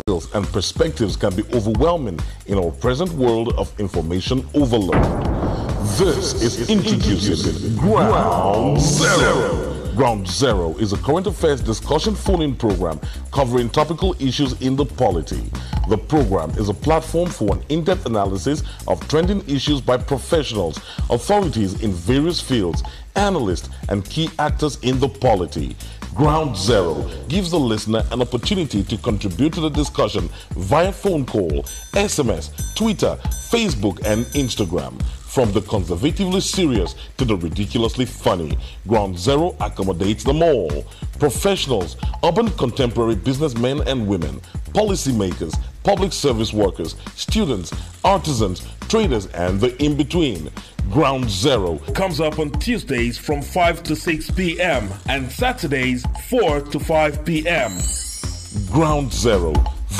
and perspectives can be overwhelming in our present world of information overload. This is introducing Ground Zero. Ground Zero is a current affairs discussion phone-in program covering topical issues in the polity. The program is a platform for an in-depth analysis of trending issues by professionals, authorities in various fields, analysts, and key actors in the polity. Ground Zero gives the listener an opportunity to contribute to the discussion via phone call, SMS, Twitter, Facebook, and Instagram. From the conservatively serious to the ridiculously funny, Ground Zero accommodates them all. Professionals, urban contemporary businessmen and women, policymakers, public service workers, students, artisans, traders, and the in-between. Ground Zero comes up on Tuesdays from 5 to 6 p.m. and Saturdays 4 to 5 p.m. Ground Zero.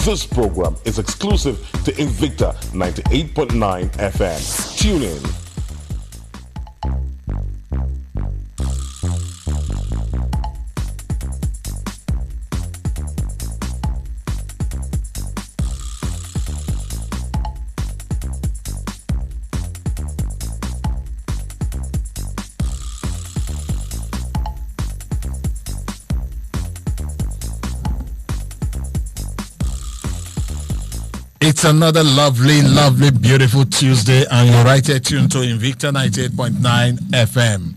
This program is exclusive to Invicta 98.9 FM. Tune in. It's another lovely, beautiful Tuesday, and you're right here tuned to Invicta 98.9 FM.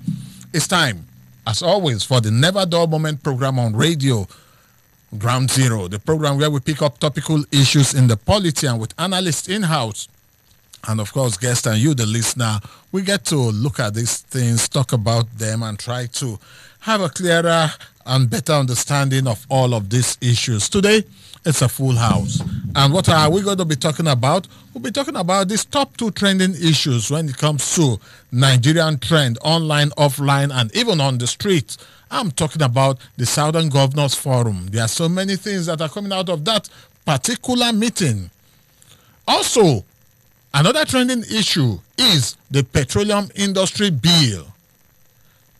It's time, as always, for the Never Dull Moment program on radio, Ground Zero, the program where we pick up topical issues in the polity and with analysts in-house. And of course, guests and you, the listener, we get to look at these things, talk about them, and try to have a clearer and better understanding of all of these issues. Today, it's a full house. And what are we going to be talking about? We'll be talking about these top two trending issues when it comes to Nigerian trend, online, offline, and even on the street. I'm talking about the Southern Governors Forum. There are so many things that are coming out of that particular meeting. Also, another trending issue is the Petroleum Industry Bill.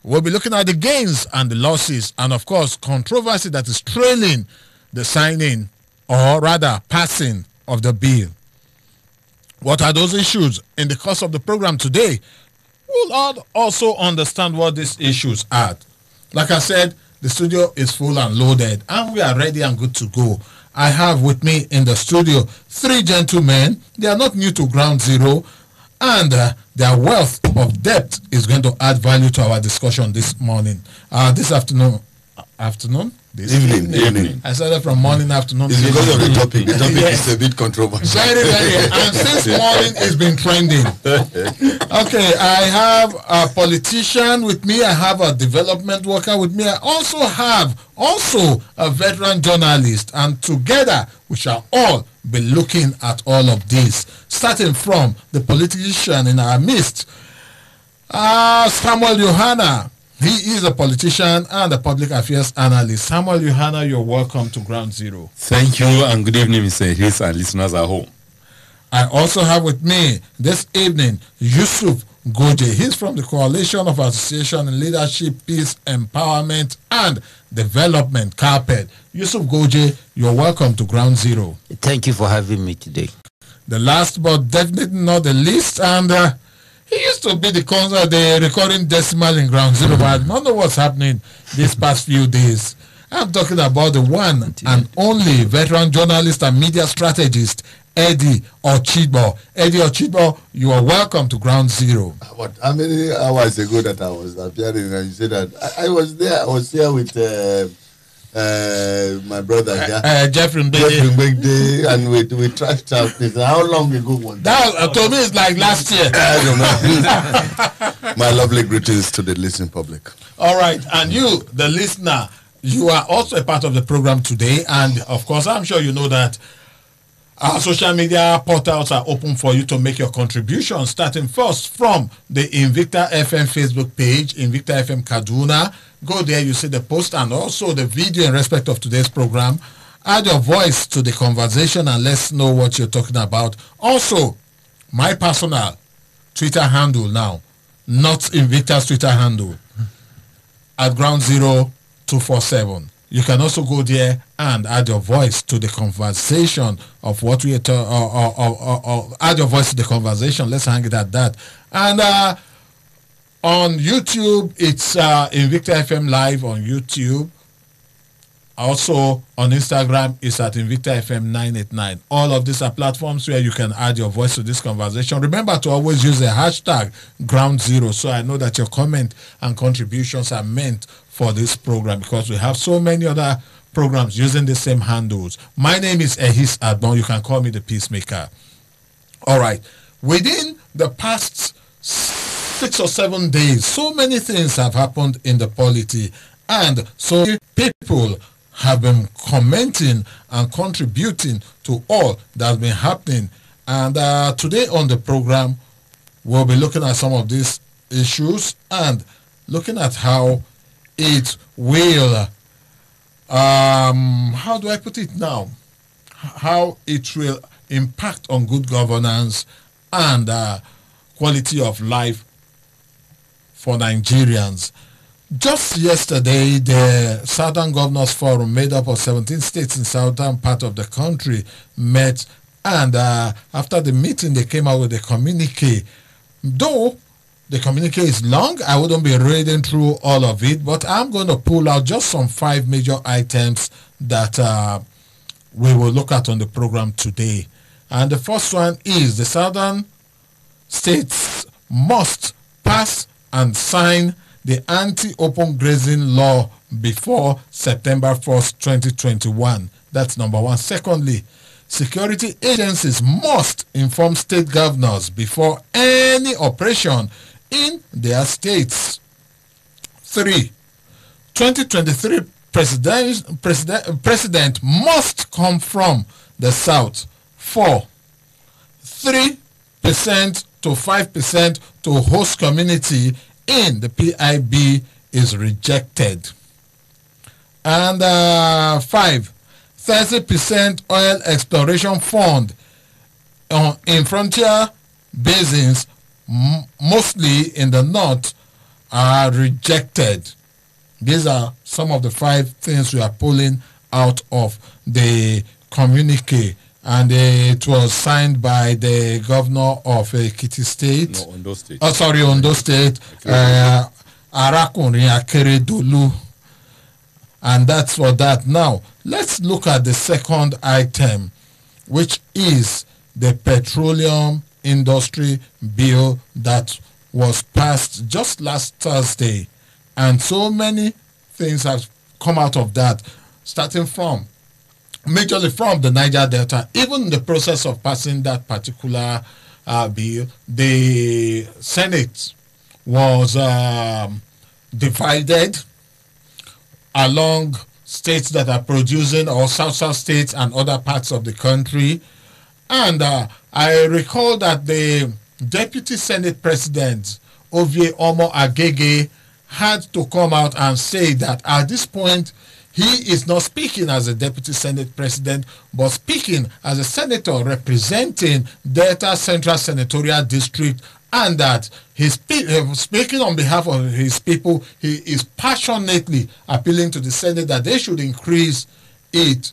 We'll be looking at the gains and the losses, and of course, controversy that is trailing the signing, or rather passing, of the bill. What are those issues? In the course of the program today, we'll also understand what these issues are. Like I said, the studio is full and loaded, and we are ready and good to go. I have with me in the studio three gentlemen. They are not new to Ground Zero, and their wealth of depth is going to add value to our discussion this morning. This afternoon? This evening. I started from morning, afternoon. It's because of the topic. The topic is a bit controversial. Very. And since morning, it's been trending. Okay, I have a politician with me. I have a development worker with me. I also have a veteran journalist. And together, we shall all be looking at all of this. Starting from the politician in our midst, Samuel Yohana. He is a politician and a public affairs analyst. Samuel Yohana, you're welcome to Ground Zero. Thank you, and good evening, Mr. Idris and listeners at home. I also have with me this evening Yusuf Goje. He's from the Coalition of Association in Leadership, Peace, Empowerment, and Development, CARPED. Yusuf Goje, you're welcome to Ground Zero. Thank you for having me today. The last but definitely not the least, and he used to be the recording decimal in Ground Zero, but I don't know what's happening these past few days. I'm talking about the one and only veteran journalist and media strategist, Eddie Ochibo. Eddie Ochibo, you are welcome to Ground Zero. How many hours ago that I was appearing and you said that? I was there. I was here with my brother here. Jeffrey Mbegde. And we trashed out this. How long ago was that? To me, it's like last year. I don't know. My lovely greetings to the listening public. All right. And you, the listener, you are also a part of the program today. And, of course, I'm sure you know that our social media portals are open for you to make your contribution, starting first from the Invicta FM Facebook page, Invicta FM Kaduna. Go there, you see the post and also the video in respect of today's program. Add your voice to the conversation and let's know what you're talking about. Also, my personal Twitter handle now, not Invicta's Twitter handle, at Ground Zero 247. You can also go there and add your voice to the conversation of what we or add your voice to the conversation. Let's hang it at that. And on YouTube, it's Invicta FM Live on YouTube. Also on Instagram, it's at Invicta FM 989. All of these are platforms where you can add your voice to this conversation. Remember to always use the hashtag Ground Zero, so I know that your comment and contributions are meant for this program, because we have so many other programs using the same handles. My name is Ehis Adbon. You can call me the Peacemaker. All right. Within the past 6 or 7 days, so many things have happened in the polity, and so many people have been commenting and contributing to all that's been happening. And today on the program, we'll be looking at some of these issues and looking at how it will how do I put it now? How it will impact on good governance and quality of life for Nigerians. Just yesterday, the Southern Governors Forum, made up of 17 states in southern part of the country, met, and after the meeting, they came out with a communique. Though the communique is long, I wouldn't be reading through all of it, but I'm going to pull out just some 5 major items that we will look at on the program today. And the first one is the southern states must pass and sign the anti-open grazing law before September 1st, 2021. That's number one. Secondly, security agencies must inform state governors before any operation in their states. 3. 2023 president must come from the south. 4. 3% to 5% to host community in the PIB is rejected. And 5. 30% oil exploration fund in frontier basins, mostly in the north, are rejected. These are some of the 5 things we are pulling out of the communique, and it was signed by the governor of Ekiti State. No, Ondo State. Oh, sorry, Ondo State. Arakunrin Akeredolu. And that's for that. Now, let's look at the second item, which is the petroleum industry bill that was passed just last Thursday. And so many things have come out of that, starting from, majorly from the Niger Delta. Even in the process of passing that particular bill, the Senate was divided along states that are producing, or south states and other parts of the country. And I recall that the Deputy Senate President, Ovie Omo Agege, had to come out and say that at this point, he is not speaking as a Deputy Senate President, but speaking as a senator representing Delta Central Senatorial District, and that he's speaking on behalf of his people. He is passionately appealing to the Senate that they should increase it,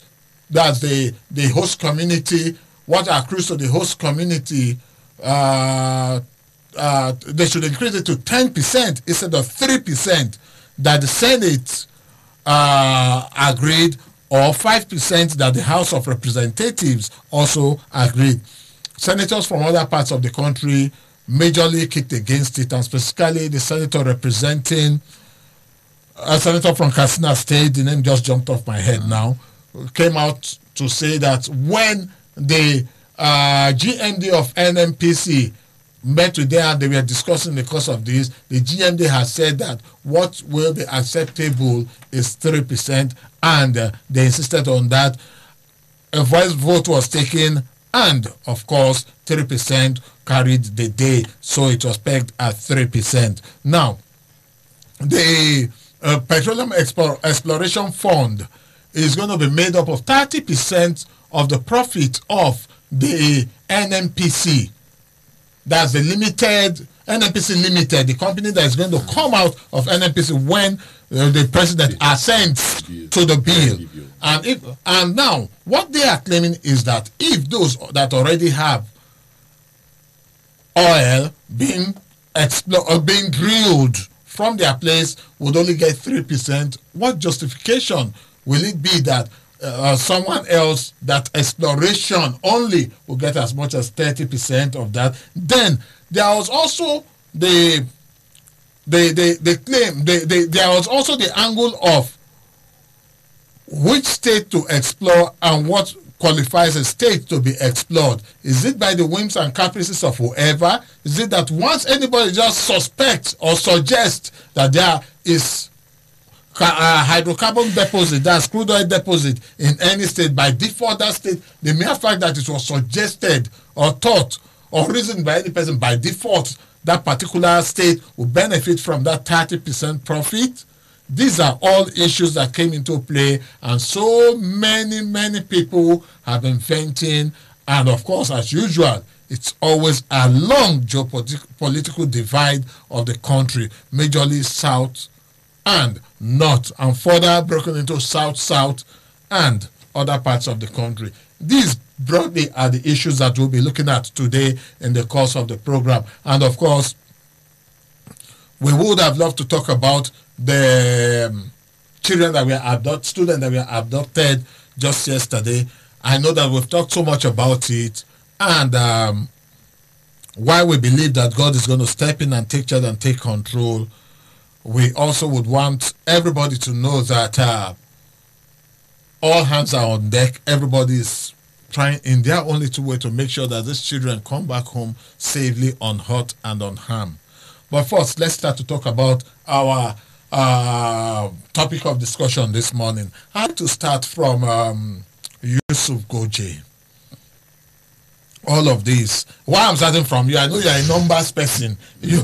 that the host community, what accrues to the host community, they should increase it to 10% instead of 3% that the Senate agreed, or 5% that the House of Representatives also agreed. Senators from other parts of the country majorly kicked against it, and specifically the senator representing a senator from Katsina State, the name just jumped off my head now, came out to say that when the GMD of NNPC met today and they were discussing the cost of this, the GMD has said that what will be acceptable is 3%, and they insisted on that. A voice vote was taken, and of course 3% carried the day, so it was pegged at 3%. Now, the Petroleum Exploration Fund is going to be made up of 30% of the profit of the NNPC. that's the limited NNPC Limited, the company that is going to come out of NNPC when the president assents to the bill. And now what they are claiming is that if those that already have oil being drilled from their place would only get 3%, what justification will it be that someone else, that exploration only will get as much as 30% of that? Then there was also the claim, there was also the angle of which state to explore and what qualifies a state to be explored. Is it by the whims and caprices of whoever? Is it that once anybody just suspects or suggests that there is hydrocarbon deposit, that's crude oil deposit in any state, by default that state, the mere fact that it was suggested or thought or reasoned by any person, by default that particular state will benefit from that 30% profit? These are all issues that came into play, and so many people have been venting. And of course, as usual, it's always a long geopolitical divide of the country, majorly south and north, and further broken into south and other parts of the country. These broadly are the issues that we'll be looking at today in the course of the program. And of course, we would have loved to talk about the children that were students that were abducted just yesterday. I know that we've talked so much about it, and why we believe that God is going to step in and take charge and take control. We also would want everybody to know that all hands are on deck. Everybody is trying in their only two way to make sure that these children come back home safely, unhurt and unharmed. But first, let's start to talk about our topic of discussion this morning. I have to start from Yusuf Goje. All of this. Why I'm starting from you, I know you're a numbers person. You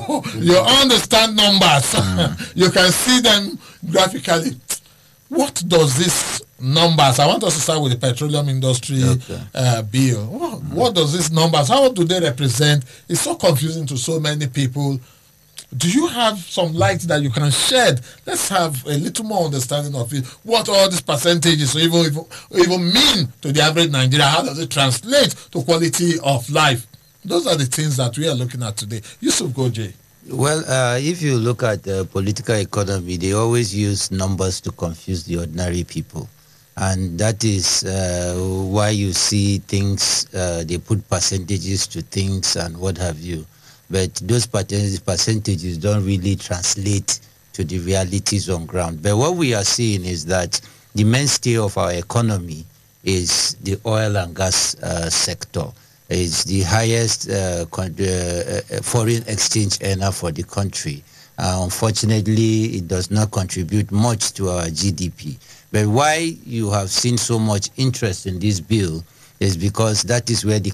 understand numbers. You can see them graphically. What does this numbers? I want us to start with the petroleum industry bill. What does this numbers? How do they represent? It's so confusing to so many people. Do you have some light that you can shed? Let's have a little more understanding of it. What all these percentages even mean to the average Nigerian? How does it translate to quality of life? Those are the things that we are looking at today. Yusuf Goje. Well, if you look at the political economy, they always use numbers to confuse the ordinary people. And that is why you see things, they put percentages to things and what have you. But those percentages don't really translate to the realities on ground. But what we are seeing is that the mainstay of our economy is the oil and gas sector. It's the highest foreign exchange earner for the country. Unfortunately, it does not contribute much to our GDP. But why you have seen so much interest in this bill is because that is where the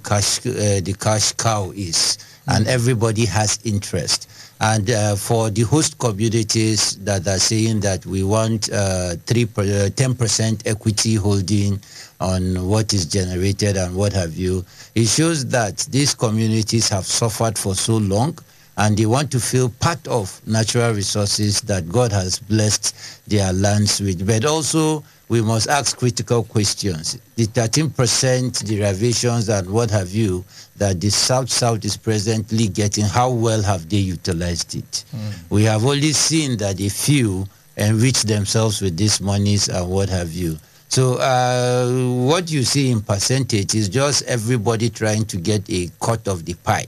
cash cow is. And everybody has interest. And for the host communities that are saying that we want 10% equity holding on what is generated and what have you, it shows that these communities have suffered for so long, and they want to feel part of natural resources that God has blessed their lands with. But also, we must ask critical questions. The 13% derivations and what have you that the South is presently getting, how well have they utilized it? We have only seen that a few enrich themselves with these monies and what have you. So what you see in percentage is just everybody trying to get a cut of the pie.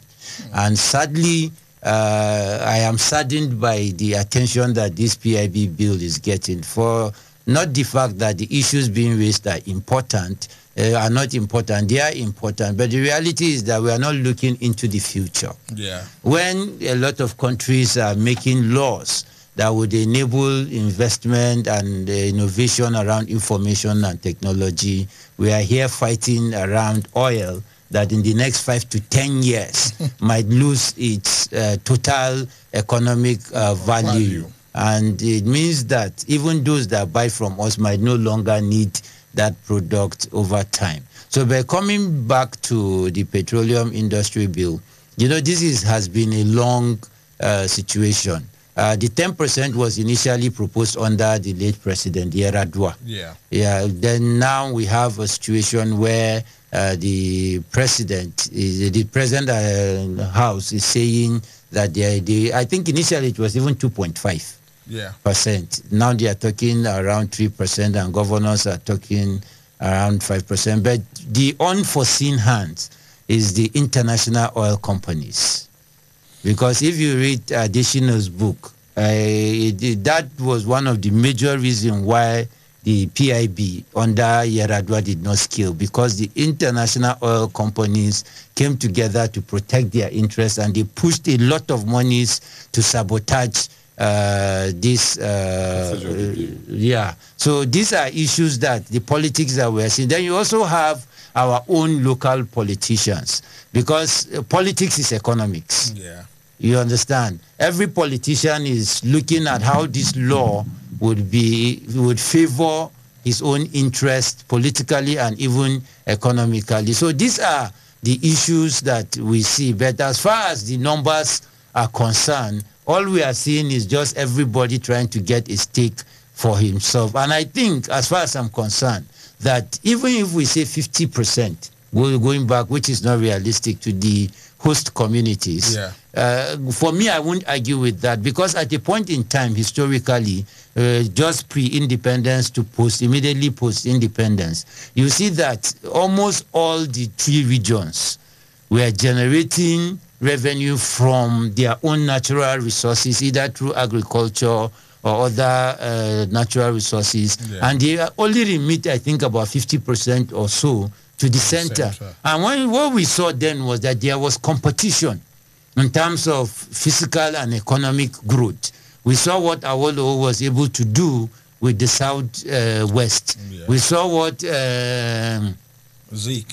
And sadly, I am saddened by the attention that this PIB bill is getting, for not the fact that the issues being raised are important, are not important, they are important, but the reality is that we are not looking into the future. Yeah. When a lot of countries are making laws that would enable investment and innovation around information and technology, we are here fighting around oil that in the next 5 to 10 years might lose its total economic value. And it means that even those that buy from us might no longer need that product over time. So by coming back to the petroleum industry bill, This has been a long situation. The 10% was initially proposed under the late President Yar'Adua. Yeah. Then now we have a situation where the president House is saying that I think initially it was even 2.5%. Yeah. Now they are talking around 3%, and governors are talking around 5%. But the unforeseen hand is the international oil companies. Because if you read Adesina's book, that was one of the major reasons why the PIB under Yar'Adua did not scale, because the international oil companies came together to protect their interests, and they pushed a lot of monies to sabotage this. So these are issues that the politics that we're seeing. Then you also have our own local politicians, because politics is economics. Yeah. You understand? Every politician is looking at how this law would favor his own interest politically and even economically. So these are the issues that we see. But as far as the numbers are concerned, all we are seeing is just everybody trying to get a stake for himself. And I think, as far as I'm concerned, that even if we say 50%, going back, which is not realistic, to the host communities, for me, I won't argue with that, because at a point in time, historically, just pre-independence to immediately post-independence, you see that almost all the 3 regions were generating revenue from their own natural resources, either through agriculture or other natural resources. And they only remit, I think, about 50% or so to the center. And what we saw then was that there was competition in terms of physical and economic growth. We saw what Awolowo was able to do with the South-West. We saw what Zeke.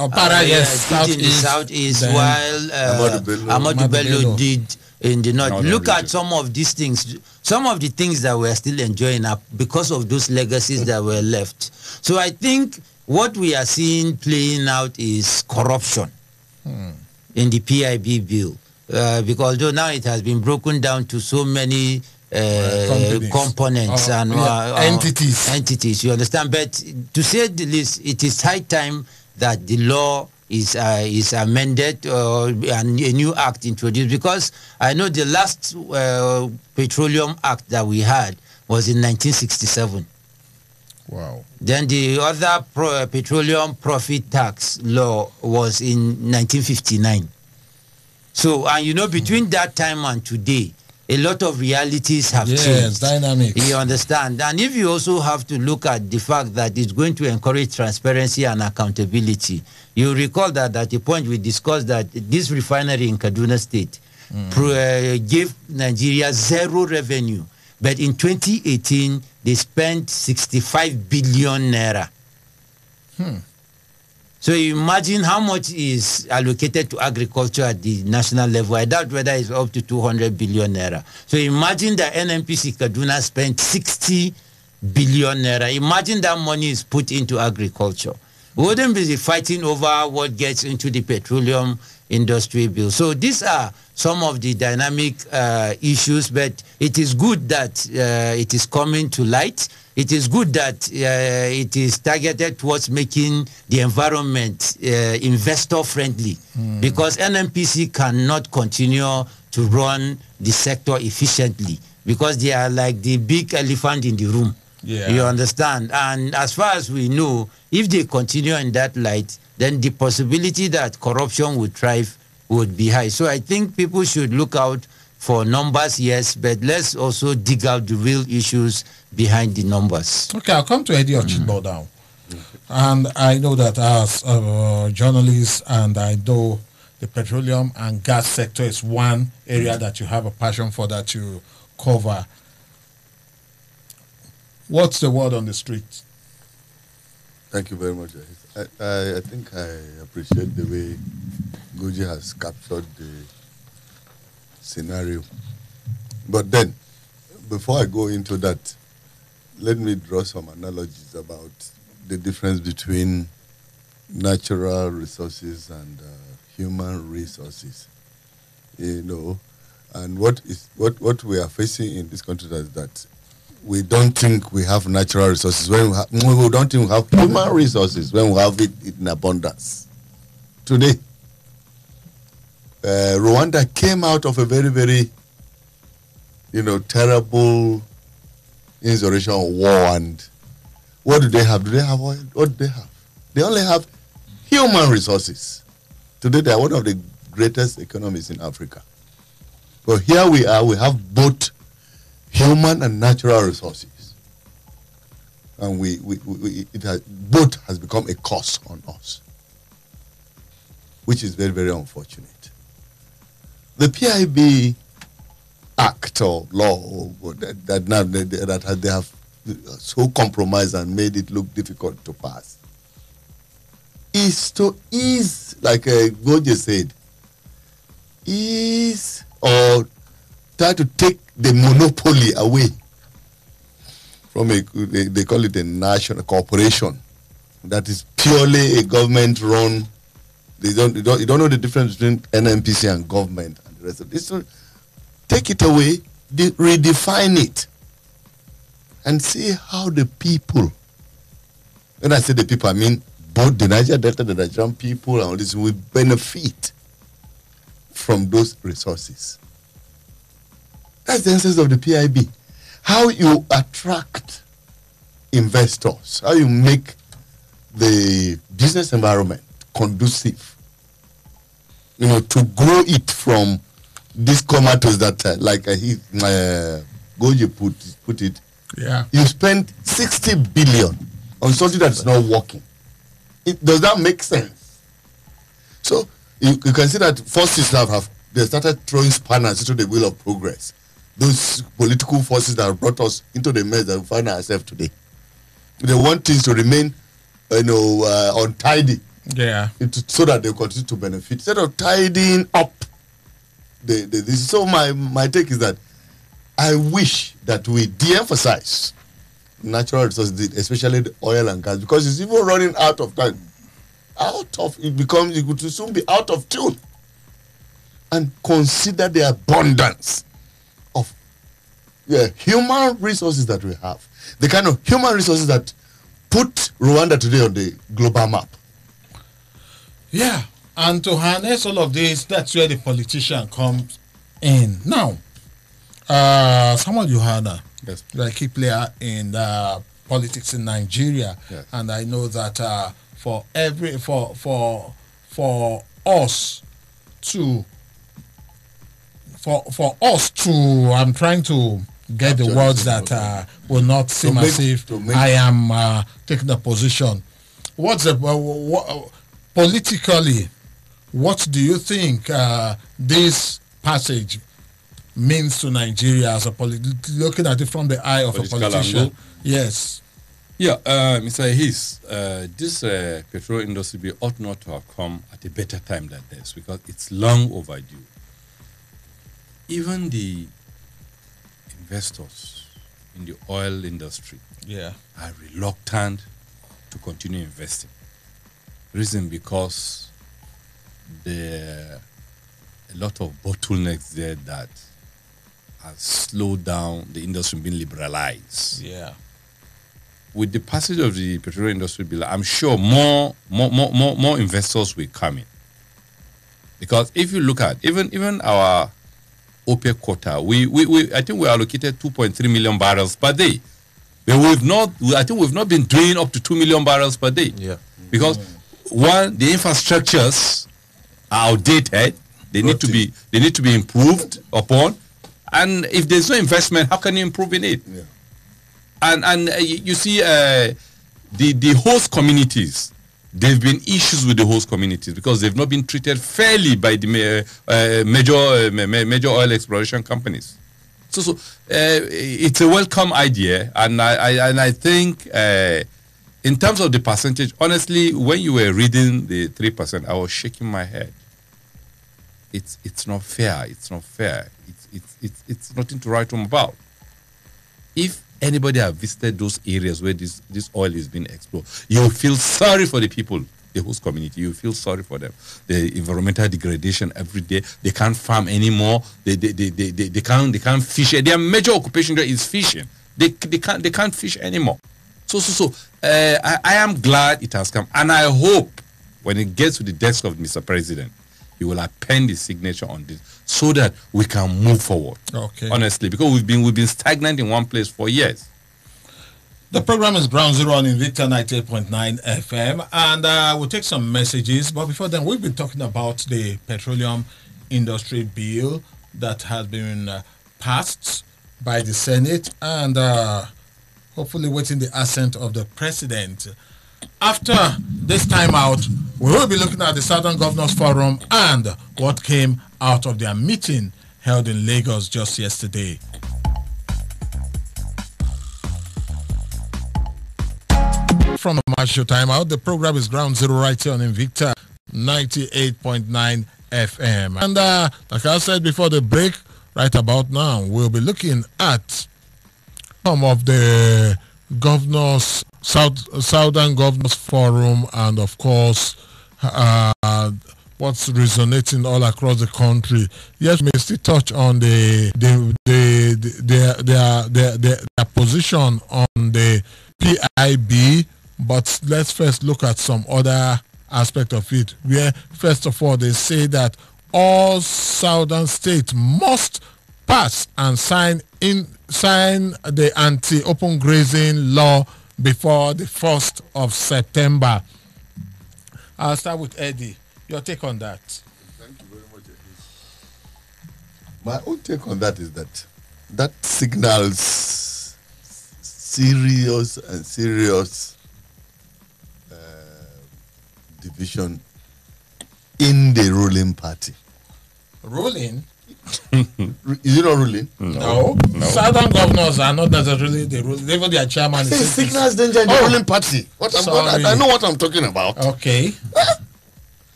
Opara, yes, in the Southeast, while Ahmadu Bello did in the North. Look at some of these things. Some of the things that we're still enjoying are because of those legacies that were left. So I think what we are seeing playing out is corruption in the PIB bill. Because although now it has been broken down to so many components and entities, you understand? But to say the least, it is high time that the law is amended and a new act introduced, because I know the last Petroleum Act that we had was in 1967. Wow. Then the other Petroleum Profit Tax law was in 1959. So, and between that time and today, a lot of realities have changed. Yes, dynamics. You understand? And if you also have to look at the fact that it's going to encourage transparency and accountability, you recall that at a point we discussed that this refinery in Kaduna State gave Nigeria 0 revenue. But in 2018, they spent 65 billion naira. So you imagine how much is allocated to agriculture at the national level. I doubt whether it's up to 200 billion naira. So imagine that NNPC Kaduna spent 60 billion naira. Imagine that money is put into agriculture. We wouldn't be fighting over what gets into the petroleum industry bill. So these are some of the dynamic issues, but it is good that it is coming to light. It is good that it is targeted towards making the environment investor friendly, because NNPC cannot continue to run the sector efficiently, because they are like the big elephant in the room. You understand? And as far as we know, if they continue in that light, then the possibility that corruption would thrive would be high. So I think people should look out for numbers, yes, but let's also dig out the real issues behind the numbers. Okay, I'll come to Eddie Ochigbo now. And I know that as a journalist, and I know the petroleum and gas sector is one area that you have a passion for, that you cover. What's the word on the street? Thank you very much. I think I appreciate the way Goji has captured the scenario. But then, before I go into that, let me draw some analogies about the difference between natural resources and human resources. And what we are facing in this country is that we don't think we have natural resources when we don't think we have human resources when we have it in abundance. Today, Rwanda came out of a very, very, terrible insurrection war, and what do they have? Do they have oil? What do they have? They only have human resources. Today, they are one of the greatest economies in Africa. But here we are, we have both human and natural resources. And both has become a cost on us, which is very, very unfortunate. The PIB Act or law that they have so compromised and made it look difficult to pass is to ease, like Goje said, ease or try to take the monopoly away from they call it a national corporation that is purely a government run. You don't know the difference between NNPC and government and the rest of this. So take it away, redefine it, and see how the people, when I say the people, I mean both the Niger Delta, the Nigerian people, and all this will benefit from those resources. That's the essence of the PIB. How you attract investors, how you make the business environment conducive, to grow it from these comatose that, Goje put it. Yeah. You spend 60 billion on something that's not working. Does that make sense? So you can see that forces that they started throwing spanners into the wheel of progress. Those political forces that have brought us into the mess that we find ourselves today. They want things to remain, untidy. Yeah. So that they continue to benefit. Instead of tidying up this. So my take is that I wish that we de-emphasize natural resources, especially the oil and gas, because it's even running out of time. It could soon be out of tune. And consider the abundance of human resources that we have. The kind of human resources that put Rwanda today on the global map. Yeah, and to harness all of this, that's where the politician comes in. Now, Samuel Yohana, yes, you're a key player in politics in Nigeria, yes, and I know that for us to I'm trying to get the words that will not seem as if I am taking a position. Politically, what do you think this passage means to Nigeria as a looking at it from the eye of a politician? Angle? Yes. Yeah, Mr. Hayes, this petrol industry bill ought not to have come at a better time than this, because it's long overdue. Even the investors in the oil industry are reluctant to continue investing. Reason because there are a lot of bottlenecks there that has slowed down the industry being liberalized. Yeah. With the passage of the petroleum industry bill, I'm sure more investors will come in. Because if you look at even our OPEC quota, I think we allocated 2.3 million barrels per day. But we've not been doing up to 2 million barrels per day. Yeah. Because one, the infrastructures are outdated. They need to be improved upon. And if there's no investment, how can you improve in it? Yeah. And you see the host communities. There have been issues with the host communities because they've not been treated fairly by the major oil exploration companies. So it's a welcome idea, and I think in terms of the percentage, honestly, when you were reading the 3%, I was shaking my head. It's not fair. It's not fair. It's nothing to write home about. If anybody have visited those areas where this oil is being explored, you will feel sorry for the people the host community. You feel sorry for them. The environmental degradation every day. They can't farm anymore. They can't fish. Their major occupation there is fishing. They can't fish anymore. So I am glad it has come, and I hope when it gets to the desk of Mr. President, he will append his signature on this so that we can move forward. Okay. Honestly, because we've been stagnant in one place for years. The program is Ground Zero on Invicta 98.9 FM, and we'll take some messages. But before then, we've been talking about the petroleum industry bill that has been passed by the Senate, and hopefully waiting the assent of the president. After this time out, we will be looking at the Southern Governors Forum and what came out of their meeting held in Lagos just yesterday. From the Marshall Time Out, the program is Ground Zero right here on Invicta 98.9 FM. And like I said before the break, right about now, we'll be looking at some of the governors, Southern Governors Forum, and of course, what's resonating all across the country. Yes, we may still touch on their position on the PIB, but let's first look at some other aspect of it, where first of all they say that all southern states must pass and sign the anti-open grazing law before the 1st of September. I'll start with Eddie. Your take on that? Thank you very much, Eddie. My own take on that is that signals serious division in the ruling party. Ruling? Is it not ruling? No. Southern governors are not necessarily the ruling. Even their chairman is signals danger in the ruling party. I know what I'm talking about. Okay.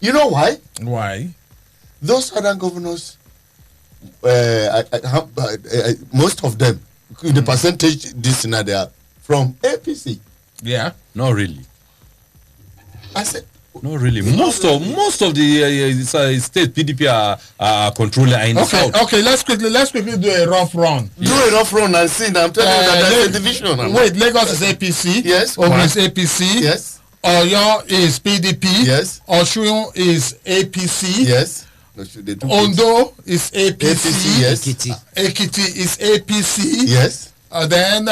You know why? Why? Those Southern governors, most of them, the percentage this and they are from APC. Yeah. Not really. I said, not really. Most of the state PDP are controlling in the south. Okay, let's quickly do a rough run. Do a rough run and see. I'm telling you that there's a division. Wait, Lagos is APC. Yes. Ogun is APC. Yes. Oyo is PDP. Yes. Osun is APC. Yes. Ondo is APC. Yes. Ekiti is APC. Yes. Then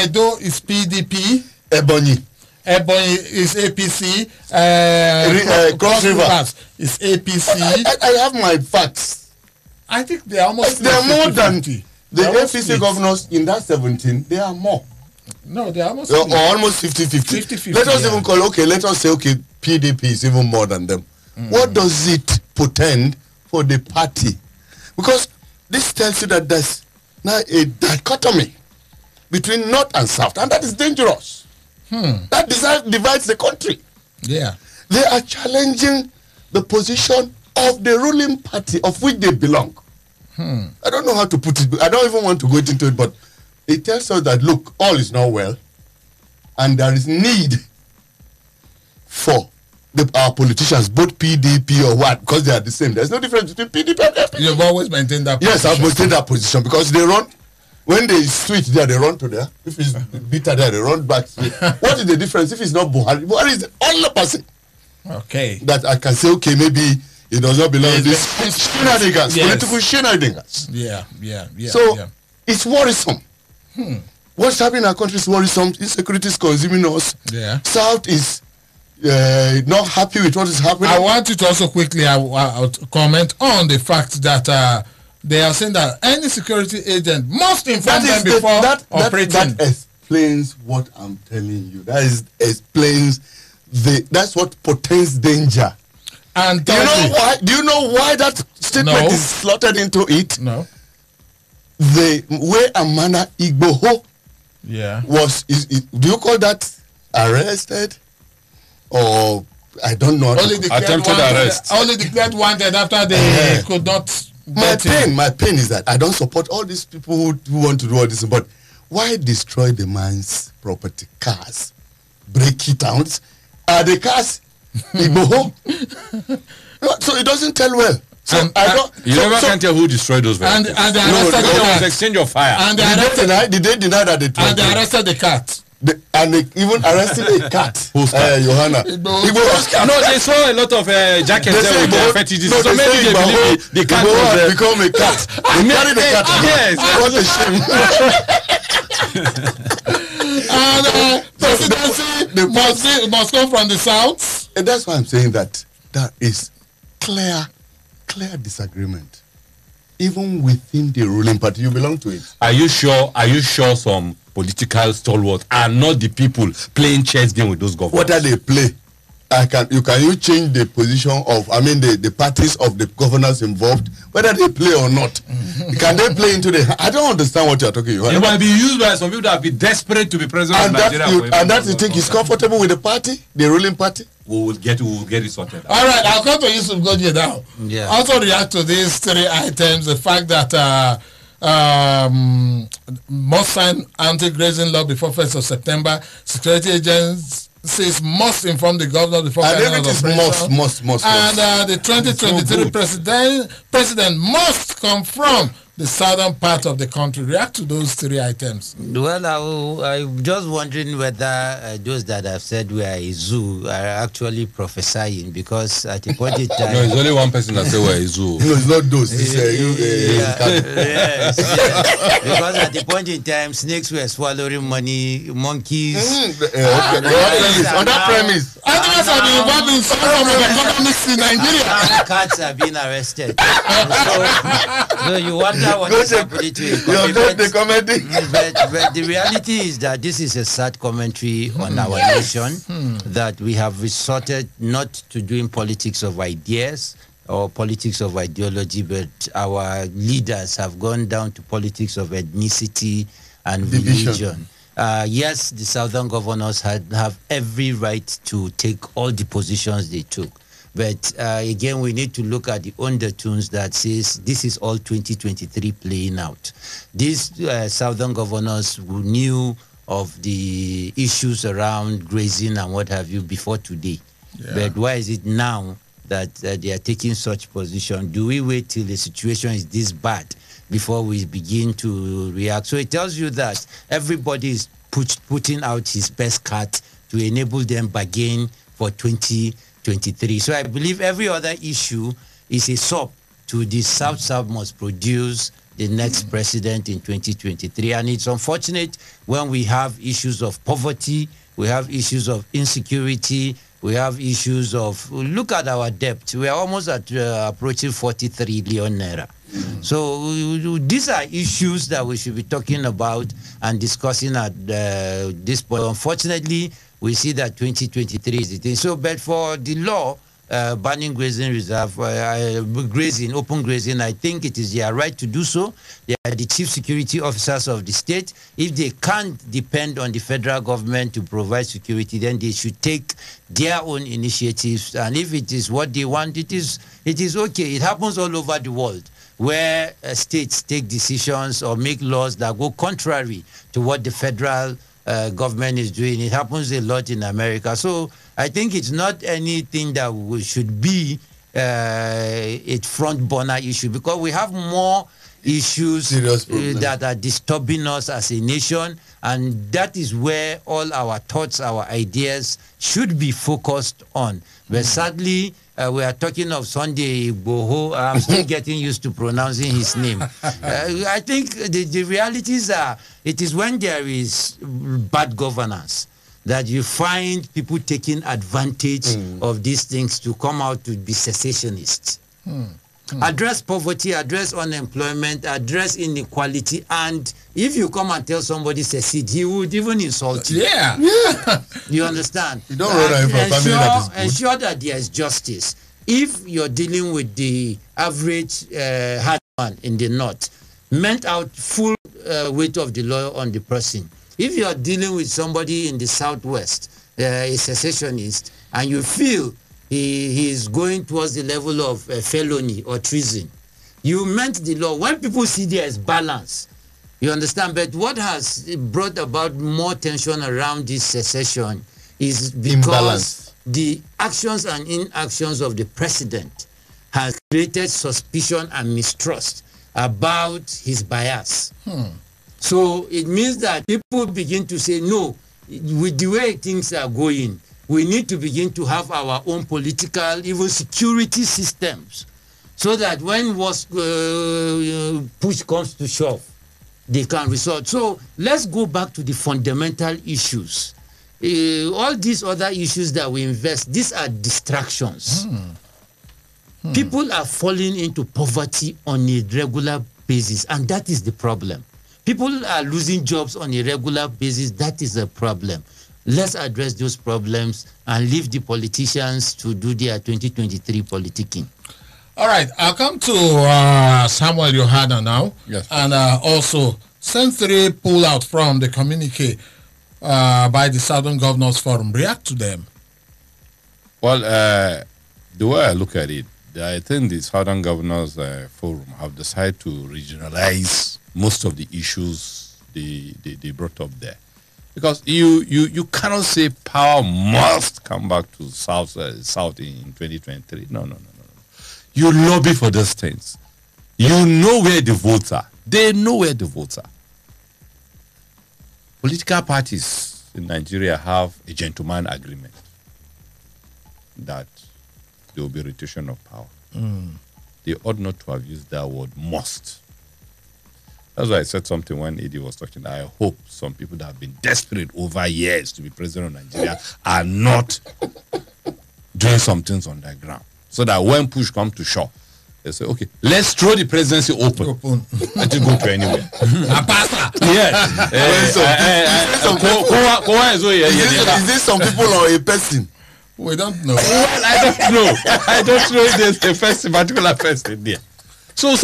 Edo is PDP. Ebonyi is APC. Cross Rivers is APC. I have my facts. I think they are almost. They are more than the APC governors in that 17. They are more. No, they are almost. Or almost 50-50. Let us even call. Okay, let us say PDP is even more than them. What does it portend for the party? Because this tells you that there's now a dichotomy between north and south, and that is dangerous. That divides the country. Yeah. They are challenging the position of the ruling party of which they belong. I don't know how to put it. I don't even want to go into it, but it tells us that, look, all is not well, and there is need for our politicians, both PDP or what, because they are the same. There's no difference between PDP and APC. You've always maintained that position. Yes, I've maintained that position because they run. When they switch there, they run to there. If it's bitter there, they run back. What is the difference if it's not Buhari? Buhari is the only person that I can say, okay, maybe it does not belong to this shenanigans, political shenanigans. Yeah. So it's worrisome. What's happening in our country is worrisome. Insecurity is consuming us. Yeah. South is not happy with what is happening. I want you to also quickly comment on the fact that they are saying that any security agent must inform them before operating. That explains what I'm telling you. Explains that's what portends danger. And do you know why that statement is slotted into it? No. The way Amana Igboho was, do you call that arrested? Or I don't know. Attempted arrest. Only declared wanted after they could not. My pain is that I don't support all these people who want to do all this, but why destroy the man's property, cars, break it down? Are the cars Igboho. So it doesn't tell well. So I don't. You never can tell who destroyed those vehicles. And they arrested the There was cat. exchange of fire. And they Did arrested, they deny that they and tried? they arrested the cat. And they even arrested a cat. Whose cat? Johanna. Igboho's cat. No, they saw a lot of jackets They there say with their Igboho- fetishes. no, So they maybe say they Igboho- believe the cat Igboho was has become a cat. They carry the cat. Yes. What a shame. And presidency must come from the south. And that's why I'm saying that is clear disagreement. Even within the ruling party, you belong to it. Are you sure some political stalwarts are not the people playing chess game with those governors? What are they play? Can you change the position of the parties of the governors involved, whether they play or not? Can they play into the? I don't understand what you're talking about. It might be used by some people that have been desperate to be president And of Nigeria. that's the thing. He's comfortable with the party, the ruling party. We will get it sorted out. All right, I'll come to Yusuf Godje now. Yeah. Also react to these three items. The fact that must sign anti-grazing law before 1st of September. Security agencies must inform the governor before And carrying out everything operation. must. And the 2023 president must come from the southern part of the country. React to those three items. Well, I'm just wondering whether those that have said we are a zoo are actually prophesying, because at a point in time... No, it's only one person that said we're a zoo. No, it's not those. It's yes. Because at the point in time, snakes were swallowing money, monkeys... on that premise. Others have been involved in some form of economics in Nigeria. And cats are being arrested. So you wonder what Go is check. happening to You economy. have the comedy. But the reality is that this is a sad commentary on our nation, that we have resorted not to doing politics of ideas or politics of ideology, but our leaders have gone down to politics of ethnicity and Division. religion. Yes, the southern governors have every right to take all the positions they took. But again, we need to look at the undertones that says this is all 2023 playing out. These southern governors who knew of the issues around grazing and what have you before today. Yeah. But why is it now that they are taking such position? Do we wait till the situation is this bad before we begin to react? So it tells you that everybody is putting out his best card to enable them bargain for 2023. So I believe every other issue is a sub to the South must produce the next president in 2023. And it's unfortunate when we have issues of poverty, we have issues of insecurity, we have issues of, look at our debt. We are almost at approaching 43 billion naira. So these are issues that we should be talking about and discussing at this point. Unfortunately, we see that 2023 is the thing. So, but for the law banning grazing reserve, grazing, open grazing, I think it is their right to do so. They are the chief security officers of the state. If they can't depend on the federal government to provide security, then they should take their own initiatives. And if it is what they want, it is okay. It happens all over the world, where states take decisions or make laws that go contrary to what the federal government is doing. It happens a lot in America. So I think it's not anything that should be a front burner issue, because we have more issues that are disturbing us as a nation, and that is where all our thoughts, our ideas should be focused on. But sadly, we are talking of Sunday Igboho. I'm still getting used to pronouncing his name. I think the realities are, it is when there is bad governance that you find people taking advantage of these things to come out to be secessionists. Address poverty, address unemployment, address inequality, and if you come and tell somebody secede, he would even insult you. Yeah. You understand? You don't run away from a family that is good. Ensure that there is justice. If you're dealing with the average hard man in the north, meant out full weight of the law on the person. If you're dealing with somebody in the southwest, a secessionist, and you feel he is going towards the level of felony or treason, you meant the law. When people see there is balance, you understand. But what has brought about more tension around this secession is because the actions and inactions of the president has created suspicion and mistrust about his bias. So it means that people begin to say, no, with the way things are going, we need to begin to have our own political, even security systems, so that when push comes to shove, they can resort. So let's go back to the fundamental issues. All these other issues that we invest, these are distractions. People are falling into poverty on a regular basis, and that is the problem. People are losing jobs on a regular basis. That is a problem. Let's address those problems and leave the politicians to do their 2023 politicking. All right, I'll come to Samuel Yohana now. Yes. And also, Sensory pull out from the communique by the Southern Governors Forum. React to them. Well, the way I look at it, I think the Southern Governors Forum have decided to regionalize most of the issues they brought up there. Because you cannot say power must come back to South in 2023. No. You lobby for those things. You know where the votes are. They know where the votes are. Political parties in Nigeria have a gentleman agreement that there will be rotation of power. They ought not to have used that word must. That's why I said something when Eddie was talking. I hope some people that have been desperate over years to be president of Nigeria are not doing some things on the ground. So that when push comes to shove, they say, okay, let's throw the presidency open. Let it go to anywhere. Yes. Is this some people or a person? We don't know. Well, I don't know if there's a particular person there. So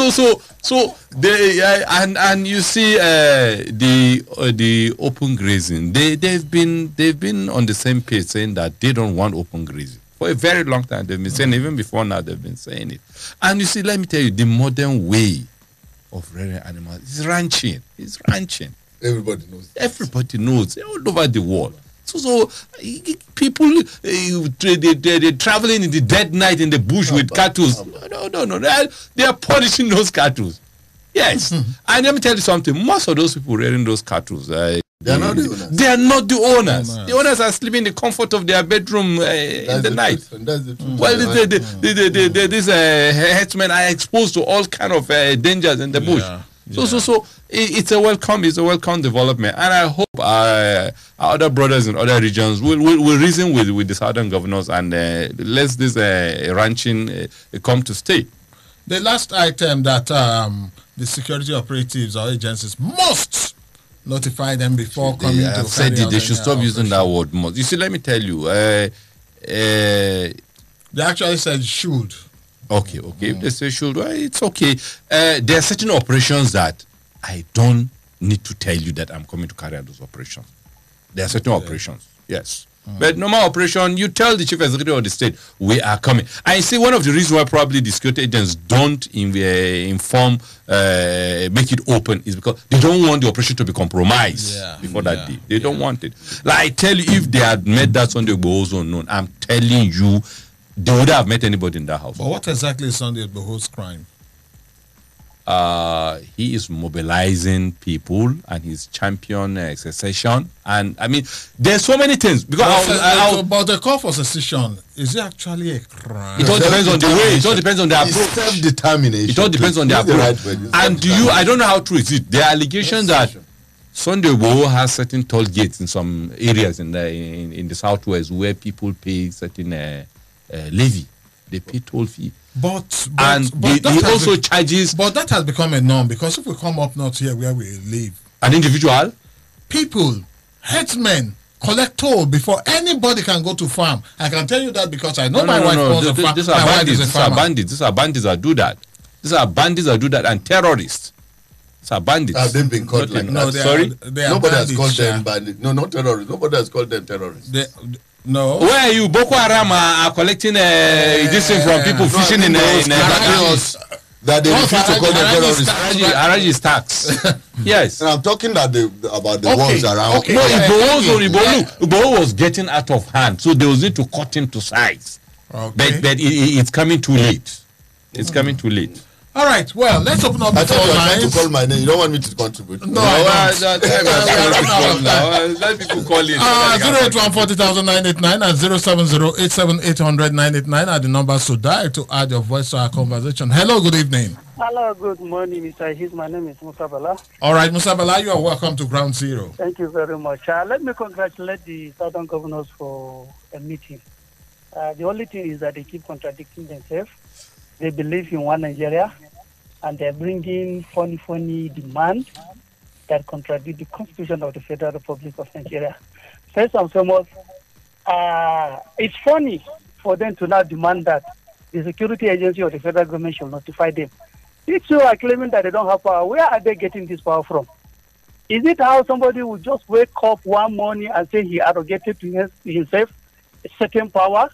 they and you see the open grazing. They've been on the same page saying that they don't want open grazing for a very long time. They've been saying, even before now, they've been saying it. And you see, let me tell you, the modern way of rearing animals is ranching. It's ranching. Everybody knows. Everybody knows all over the world. So people they're traveling in the dead night in the bush with cattle. No. They are punishing those cattle. Yes. And let me tell you something. Most of those people rearing those cattle, they are not the owners. They are not the owners. The owners are sleeping in the comfort of their bedroom in the night. That's the truth. Well, these herdsmen are exposed to all kind of dangers in the bush. So it's a welcome development, and I hope our other brothers in other regions will reason with the Southern Governors and let this ranching come to stay. The last item that the security operatives or agencies must notify them before coming to said carry out they should stop operation. using that word must. You see, let me tell you. They actually said should. Okay. If they say should, well, it's okay. There are certain operations that I don't need to tell you that I'm coming to carry out those operations. There are certain operations, yes. But normal operation, you tell the chief executive of the state, we are coming. I see one of the reasons why probably the security agents don't inform, make it open is because they don't want the operation to be compromised before that day. They don't want it. Like I tell you, if they had made that Sunday Igboho zone known, I'm telling you, they would have met anybody in that house. But what exactly is Sunday Igboho's crime? He is mobilizing people and he's champion secession. And I mean, there's so many things. Because but the call for secession, is it actually a crime? it all depends on the way. It all depends on the It's approach. self-determination. It all depends on the approach. And I don't know how true is it. There are allegations that Sunday Igboho has certain toll gates in some areas in the southwest where people pay certain levy. They pay toll fee. But he also charges. But that has become a norm, because if we come up north here where we live, an individual, people, herdsmen, collect toll before anybody can go to farm. I can tell you that because I know my wife owns a farm. These are bandits. These are bandits. These are bandits that do that. These are bandits that do that, and terrorists. These are bandits. Have they been called like No, that? sorry, Nobody has called them bandits. No, not terrorists. Nobody has called them terrorists. No. Where are you? Boko Haram are collecting this thing from people fishing in Those That they refuse to call them terrorists. Haraji is tax. Yes. And I'm talking about the ones around. Okay. No, Igboho was getting out of hand, so they was need to cut him to size. Okay. But it's coming too late. It's coming too late. All right. Well, let's open up the phone lines. lines. To call my name. You don't want me to contribute. No, Let people call in. 081400989 and 07087800989 are the numbers to dial to add your voice to our conversation. Hello, good evening. Hello, good morning, Mr. His. My name is Musa Bala. All right, Musa Bala, you are welcome to Ground Zero. Thank you very much. Let me congratulate the Southern governors for a meeting. The only thing is that they keep contradicting themselves. They believe in one Nigeria, and they're bringing funny demands that contradict the Constitution of the Federal Republic of Nigeria. First and foremost, it's funny for them to now demand that the security agency of the federal government should notify them. If you are claiming that they don't have power, where are they getting this power from? Is it how somebody will just wake up one morning and say he arrogated to himself a certain power?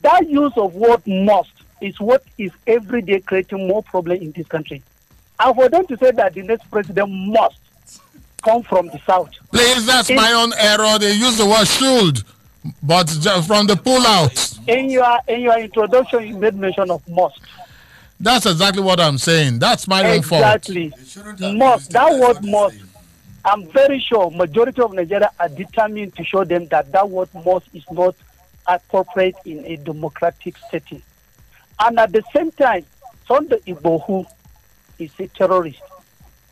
That use of word must is what is every day creating more problem in this country. And for them to say that the next president must come from the south. Please, that's my own error. They use the word should, but from the pull-out. In your introduction, you made mention of must. That's exactly what I'm saying. That's my own fault. Exactly. Must. That word must. I'm very sure majority of Nigeria are determined to show them that word must is not appropriate in a democratic setting. And at the same time, Sunday Igboho is a terrorist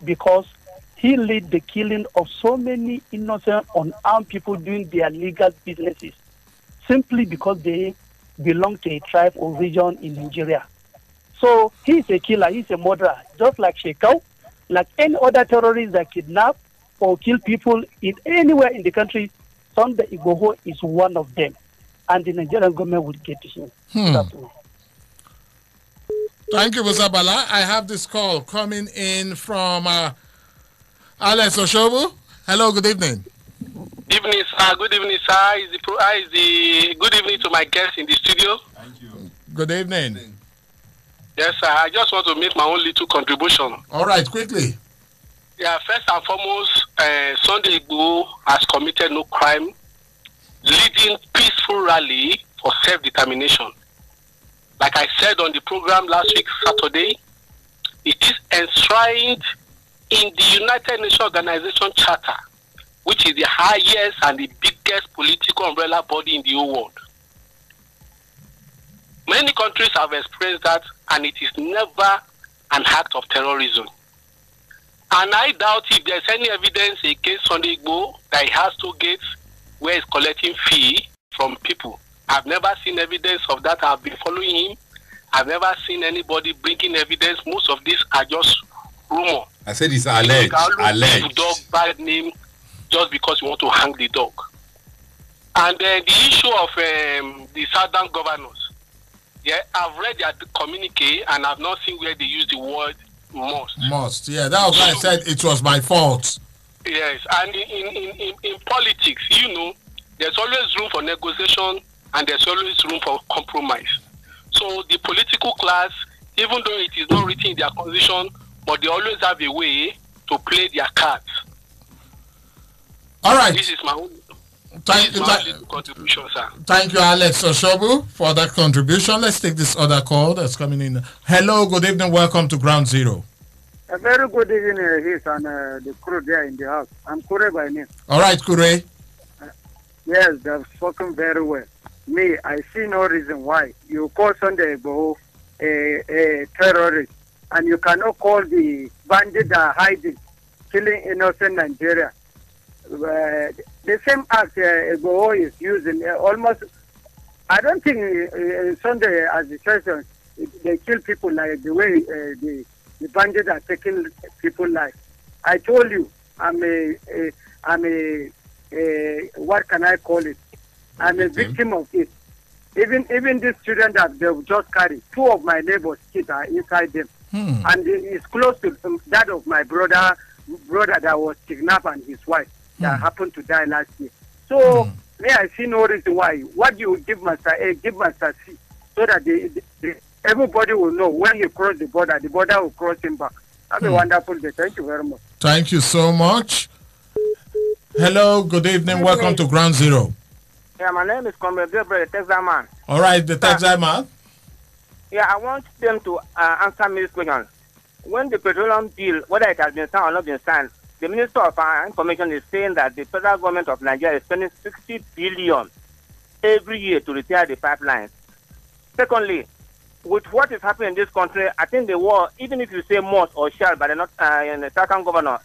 because he led the killing of so many innocent, unarmed people doing their legal businesses simply because they belong to a tribe or region in Nigeria. So he's a killer, he's a murderer, just like Shekau, like any other terrorist that kidnap or kill people in anywhere in the country. Sunday Igboho is one of them, and the Nigerian government will get to him. Thank you, Musa Bala. I have this call coming in from Alex Oshobu. Hello, good evening. Evening, sir. Good evening, sir. Good evening to my guests in the studio. Thank you. Good evening. Yes, sir. I just want to make my own little contribution. All right, quickly. Yeah, first and foremost, Sunday Igboho has committed no crime, leading peaceful rally for self-determination. Like I said on the program last week, Saturday, it is enshrined in the United Nations Organization Charter, which is the highest and the biggest political umbrella body in the whole world. Many countries have experienced that, and it is never an act of terrorism. And I doubt if there's any evidence against Sunday Igboho that he has two gates where he's collecting fee from people. I've never seen evidence of that. I've been following him. I've never seen anybody bringing evidence. Most of these are just rumor. I said it's alleged. Alleged. Dog bad name just because you want to hang the dog. And the issue of the southern governors. Yeah, I've read their communique and I've not seen where they use the word must. Must, yeah. That was why I said it was my fault. Yes, and in politics, there's always room for negotiation and there's always room for compromise. So the political class, even though it is not written in their constitution, but they always have a way to play their cards. All right. This is my own contribution, sir. Thank you, Alex Oshobu, for that contribution. Let's take this other call that's coming in. Hello, good evening. Welcome to Ground Zero. A very good evening, His and the crew there in the house. I'm Kure by name. All right, Kure. Yes, they've spoken very well. Me, I see no reason why you call Sunday Igboho a terrorist, and you cannot call the bandit that are hiding, killing innocent Nigeria. The same act Igboho is using almost. I don't think Sunday, as a person, they kill people like the way the bandits are taking people's life. I told you, I'm a what can I call it? I'm a victim of it. Even these children that they've just carried, two of my neighbors' kids are inside them. And it's close to that of my brother that was kidnapped and his wife that happened to die last year. So, I see no reason why. What do you give Master A, give Master C, so that everybody will know when he crossed the border will cross him back. Have a wonderful day. Thank you very much. Thank you so much. Hello, good evening. Welcome to Ground Zero. Yeah, my name is Comrade Gabriel, the Texas man. All right, the Texas man. Yeah, I want them to answer me this question. When the petroleum deal, whether it has been signed or not been signed, the Minister of Information is saying that the federal government of Nigeria is spending 60 billion every year to repair the pipelines. Secondly, with what is happening in this country, I think the war, even if you say must or shall, but not the second governor,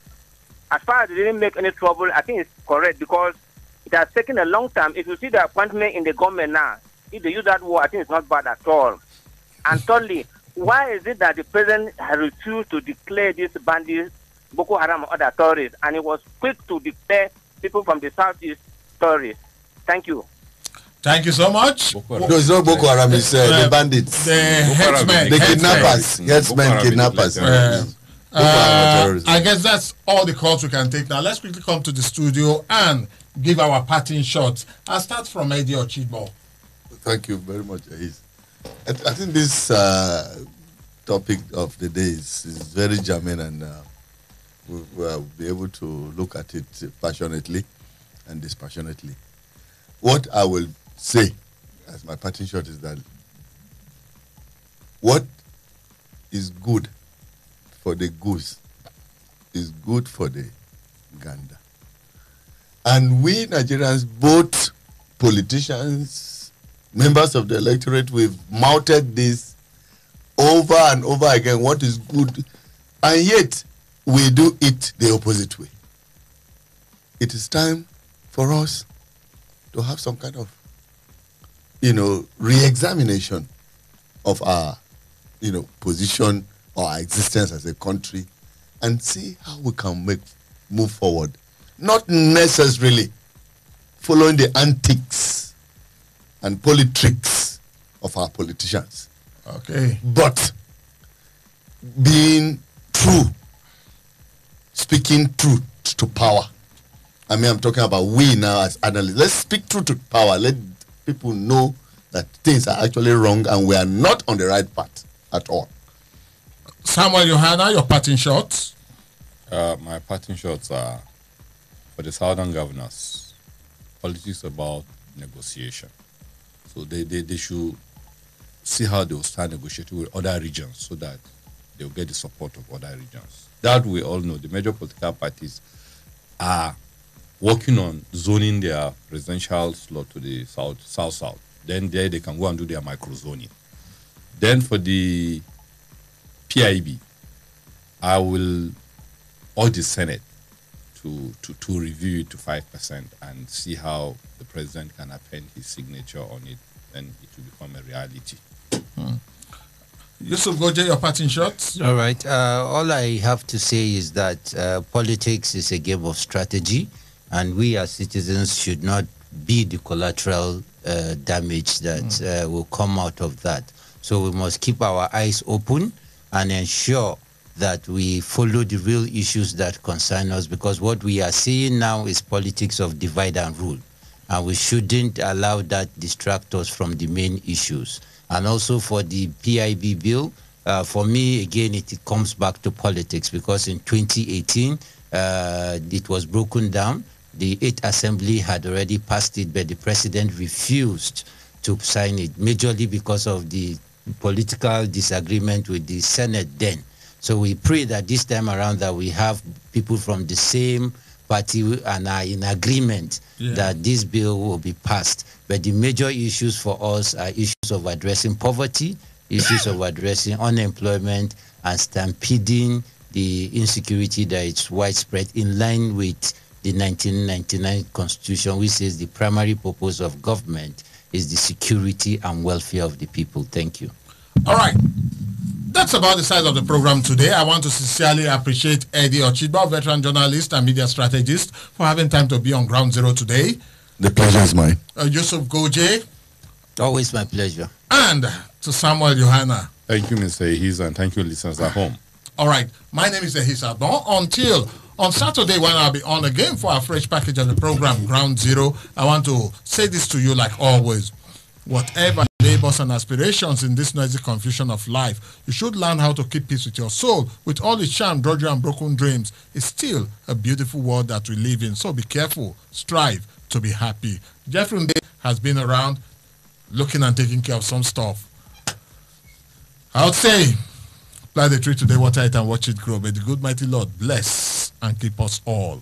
as far as they didn't make any trouble, I think it's correct because it has taken a long time. If you see the appointment in the government now, if they use that word, I think it's not bad at all. And thirdly, why is it that the president has refused to declare these bandits Boko Haram or other terrorists, and he was quick to declare people from the southeast terrorists? Thank you. Thank you so much. No, it's not Boko Haram, it's the bandits. The headsmen. The kidnappers. Headsmen, kidnappers. I guess that's all the calls we can take now. Let's quickly come to the studio and give our parting shots. I'll start from Eddie Ochidbo. Thank you very much, Ahiz. I think this topic of the day is very germane, and we'll be able to look at it passionately and dispassionately. What I will say as my parting shot is that what is good for the goose is good for the gander. And we Nigerians, both politicians, members of the electorate, we've mounted this over and over again, what is good, and yet we do it the opposite way. It is time for us to have some kind of, re-examination of our, position or our existence as a country, and see how we can move forward. Not necessarily following the antics and politricks of our politicians. Okay. But being true, speaking truth to power. I'm talking about we now as analysts. Let's speak truth to power. Let people know that things are actually wrong and we are not on the right path at all. Samuel Yohana, your parting shots. My parting shots are for the southern governors. Politics about negotiation. So they should see how they will start negotiating with other regions so that they will get the support of other regions. That we all know. The major political parties are working on zoning their presidential slot to the south. Then there they can go and do their micro-zoning. Then for the PIB, I will urge the Senate to review it to 5% and see how the president can append his signature on it. Then it will become a reality. Yusuf Goje, your parting shots. All right. All I have to say is that politics is a game of strategy, and we as citizens should not be the collateral damage that will come out of that. So we must keep our eyes open and ensure that we follow the real issues that concern us, because what we are seeing now is politics of divide and rule, and we shouldn't allow that distract us from the main issues. And also for the PIB bill, for me, again, it comes back to politics, because in 2018, it was broken down. The 8th Assembly had already passed it, but the president refused to sign it, majorly because of the political disagreement with the Senate then. So we pray that this time around that we have people from the same party and are in agreement that this bill will be passed. But the major issues for us are issues of addressing poverty, issues of addressing unemployment, and stampeding the insecurity that is widespread, in line with the 1999 Constitution, which says the primary purpose of government is the security and welfare of the people. Thank you. All right. That's about the size of the program today. I want to sincerely appreciate Eddie Ochidbo, veteran journalist and media strategist, for having time to be on Ground Zero today. The pleasure is mine. Yusuf Goje. Always my pleasure. And to Samuel Yohana. Thank you, Mr. Ehiz, and thank you, listeners at home. All right. My name is Ehiz Adon. Until on Saturday, when I'll be on again for a fresh package of the program, Ground Zero, I want to say this to you like always. Whatever neighbors and aspirations in this noisy confusion of life. You should learn how to keep peace with your soul. With all its charm, drudgery, and broken dreams, it's still a beautiful world that we live in. So be careful. Strive to be happy. Jeffrey Nde has been around looking and taking care of some stuff. I would say, plant the tree today, water it, and watch it grow. May the good mighty Lord bless and keep us all.